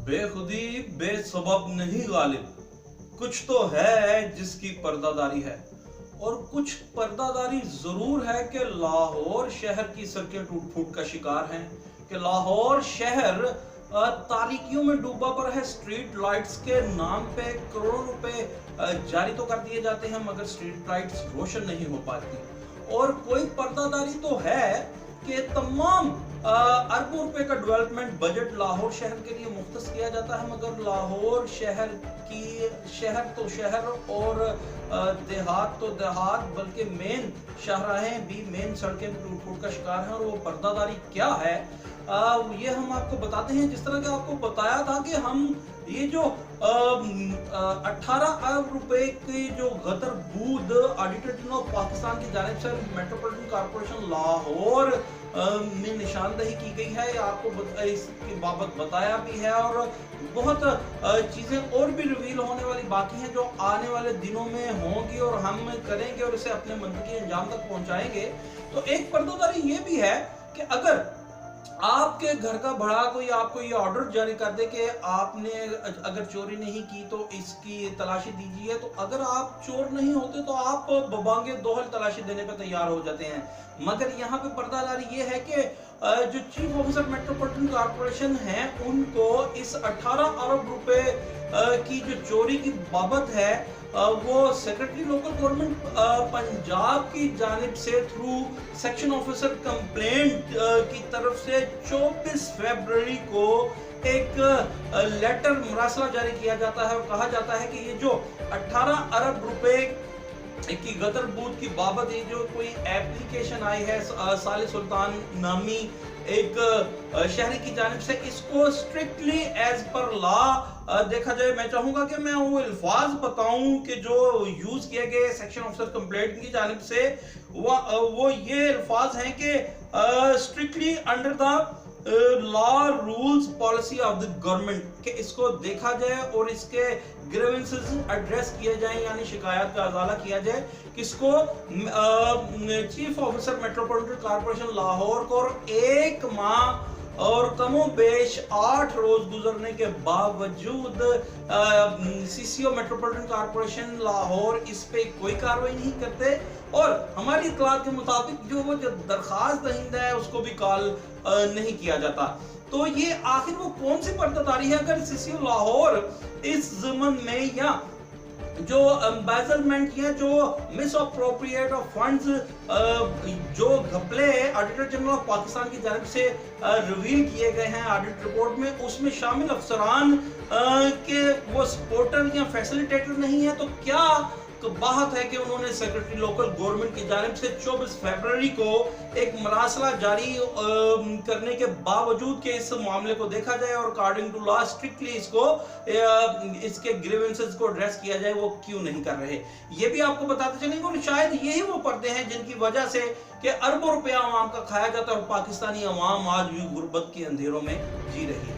बेखुदी बेसबब नहीं गालिब, कुछ तो है जिसकी पर्दादारी है। और कुछ पर्दादारी जरूर है कि लाहौर शहर की सड़कें टूट फूट का शिकार हैं, कि लाहौर शहर तारीकियों में डूबा पर है। स्ट्रीट लाइट्स के नाम पे करोड़ों रुपए जारी तो कर दिए जाते हैं, मगर स्ट्रीट लाइट्स रोशन नहीं हो पाती। और कोई पर्दादारी तो है कि तमाम अरबों रुपए का डेवलपमेंट बजट लाहौर शहर के लिए मुख्तस किया जाता है, मगर लाहौर शहर तो शहर और देहात तो देहात, बल्कि मेन शाहराहें भी, मेन सड़कें टूट फूट का शिकार हैं। और वो पर्दादारी क्या है ये हम आपको बताते हैं। जिस तरह के आपको बताया था कि हम ये जो 18 अरब रुपए की जो गदर बूद ऑडिटर जनरल ऑफ पाकिस्तान की जानिब से मेट्रोपॉलिटन कॉर्पोरेशन लाहौर में निशानदही की गई है, आपको इसकी बाबत बताया भी है। और बहुत चीजें और भी रिवील होने वाली बाकी हैं जो आने वाले दिनों में होंगी और हम करेंगे और इसे अपने मंतकी अंजाम तक पहुंचाएंगे। तो एक पर्दादारी ये भी है कि अगर आपके घर का बड़ा कोई आपको ये ऑर्डर जारी कर दे कि आपने अगर चोरी नहीं की तो इसकी तलाशी दीजिए, तो अगर आप चोर नहीं होते तो आप बबांगे दोहल तलाशी देने पर तैयार हो जाते हैं। मगर यहाँ पे पर्दादारी ये है कि जो चीफ ऑफिसर मेट्रोपॉलिटन कॉर्पोरेशन है उनको इस 18 अरब रुपए की जो चोरी की बाबत है वो सेक्रेटरी लोकल गवर्नमेंट पंजाब की जानिब से थ्रू सेक्शन ऑफिसर कंप्लेंट की तरफ से 24 फरवरी को एक लेटर मरासला जारी किया जाता है और कहा जाता है कि ये जो 18 अरब रुपए की गदर बूद की बाबत ये जो कोई एप्लीकेशन आई है साले सुल्तान नामी एक शहरी की जानिब से, इसको स्ट्रिक्टली एज पर लॉ देखा जाए। मैं चाहूंगा कि मैं वो अल्फाज बताऊं कि जो यूज किए गए सेक्शन ऑफिसर कंप्लेंट की जानिब से वो ये अल्फाज हैं कि strictly under the law rules policy of the government, कि इसको देखा जाए और इसके ग्रीवेंसेस एड्रेस किए जाएं, यानी शिकायत का अजाला किया जाए। किसको? Chief officer metropolitan corporation Lahore को। और 1 माह और कमो बेश 8 रोज गुजरने के बावजूद सीसीओ मेट्रोपॉलिटन कॉर्पोरेशन लाहौर इस पे कोई कार्रवाई नहीं करते। और हमारी इत्तलात के मुताबिक जो दरखास्त दहिंदा है उसको भी कॉल नहीं किया जाता। तो ये आखिर वो कौन सी पर्दादारी है? अगर सीसीओ लाहौर इस ज़मन में या जो एम्बेजलमेंट या जो मिस अप्रोप्रिएट ऑफ फंड्स जो घपले ऑडिटर जनरल ऑफ पाकिस्तान की जानिब से रिवील किए गए हैं ऑडिट रिपोर्ट में, उसमें शामिल अफसरान के वो सपोर्टर या फैसिलिटेटर नहीं है, तो क्या बात है कि उन्होंने सेक्रेटरी लोकल गवर्नमेंट की जानिब से 24 फरवरी को एक मरासला जारी करने के बावजूद के इस मामले को देखा जाए और अकॉर्डिंग टू लॉ स्ट्रिक्टली इसको इसके ग्रीवेंसेस को एड्रेस किया जाए, वो क्यों नहीं कर रहे? ये भी आपको बताते चलेंगे। और शायद यही वो पर्दे हैं जिनकी वजह से कि अरबों रुपया आवाम का खाया जाता है और पाकिस्तानी आवाम आज भी गुर्बत के अंधेरों में जी रही है।